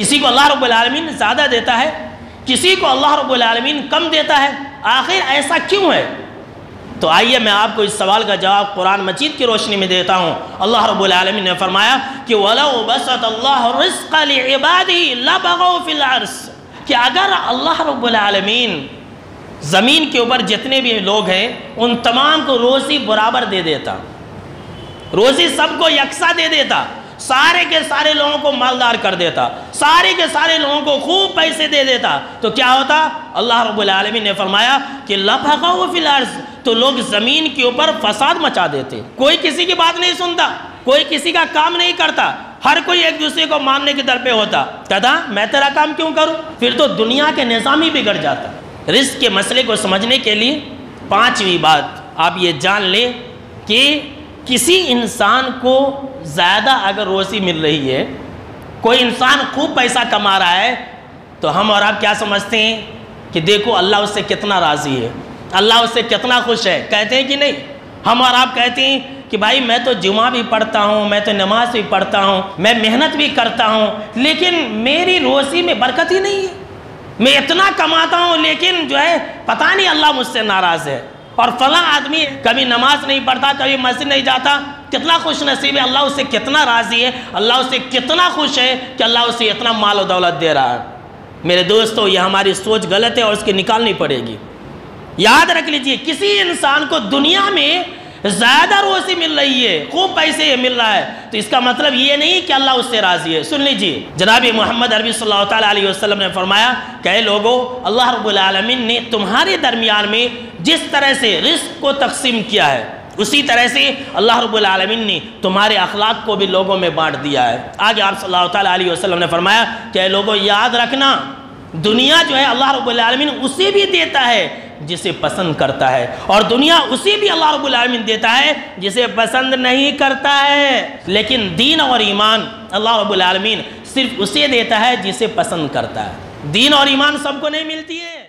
کسی کو اللہ رب العالمین زیادہ دیتا ہے، کسی کو اللہ رب العالمین کم دیتا ہے، آخر ایسا کیوں ہے؟ تو آئیے میں آپ کو اس سوال کا جواب قرآن مجید کی روشنی میں دیتا ہوں۔ اللہ رب العالمین نے فرمایا کہ وَلَوْ بَسَطَ اللَّهُ الرِّزْقَ لِعِبَادِهِ لَبَغَوْا فِي الْأَرْضِ، کہ اگر اللہ رب العالمین زمین کے اوپر جتنے بھی لوگ ہیں ان تمام کو روزی برابر دے دیتا، روزی سب کو یکساں دے دیتا، سارے کے سارے لوگوں کو مالدار کر دیتا، سارے کے سارے لوگوں کو خوب پیسے دے دیتا، تو کیا ہوتا؟ اللہ رب العالمین نے فرمایا کہ لَبَغَوْا فِي الْأَرْضِ، تو لوگ زمین کے اوپر فساد مچا دیتے، کوئی کسی کی بات نہیں سنتا، کوئی کسی کا کام نہیں کرتا، ہر کوئی ایک دوسرے کو ماننے کی در پہ ہوتا، کہتا میں تیرا کام کیوں کروں؟ پھر تو دنیا کے نظام ہی بگڑ جاتا۔ رزق کے مسئلے کو سمجھنے کے لیے پانچویں بات آپ یہ جان لیں کہ کسی انسان کو زیادہ اگر روزی مل رہی ہے، کوئی انسان خوب پیسہ کما رہا ہے، تو ہم اور آپ کیا سمجھتے ہیں کہ دیکھو اللہ اس سے کتنا راضی ہے، اللہ اس سے کتنا خوش ہے، کہتے ہیں کہ نہیں؟ ہم اور آپ کہتے ہیں کہ بھائی میں تو جمعہ بھی پڑھتا ہوں، میں تو نماز بھی پڑھتا ہوں، میں محنت بھی کرتا ہوں، لیکن میری روزی میں برکت ہی نہیں ہے، میں اتنا کماتا ہوں لیکن جو ہے پتہ نہیں اللہ مجھ سے ناراض ہے، اور فلاں آدمی کبھی نماز نہیں پڑھتا، کبھی مسجد نہیں جاتا، کتنا خوش نصیب ہے، اللہ اس سے کتنا راضی ہے، اللہ اس سے کتنا خوش ہے کہ اللہ اس سے اتنا مال و دولت دے رہا ہے۔ میرے دوستو یہ ہماری سوچ غلط ہے اور اس کی نکالنی پڑے گی۔ یاد رکھ لیجئے کسی انسان کو دنیا میں زیادہ روزی مل رہی ہے، خوب پیسے مل رہا ہے، تو اس کا مطلب یہ نہیں کہ اللہ اس سے راضی ہے۔ سن لیجئے جناب محمد عربی صلی اللہ تعالیٰ علیہ وسلم نے فرمایا کہ اے لوگو، اللہ رب العالمین نے تمہارے درمیان میں جس طرح سے رزق کو تقسیم کیا ہے، اسی طرح سے اللہ رب العالمین نے تمہارے اخلاق کو بھی لوگوں میں بانٹ دیا ہے۔ آگے آپ صلی اللہ تعالیٰ علیہ وسلم نے فرمایا کہ اے لوگو یاد رکھنا، دنیا جو ہے اللہ رب العالمین اسے بھی دیتا ہے جسے پسند کرتا ہے، اور دنیا اسی بھی اللہ رب العالمین دیتا ہے جسے پسند نہیں کرتا ہے، لیکن دین اور ایمان اللہ رب العالمین صرف اسے دیتا ہے جسے پسند کرتا ہے۔ دین اور ایمان سب کو نہیں ملتی ہے۔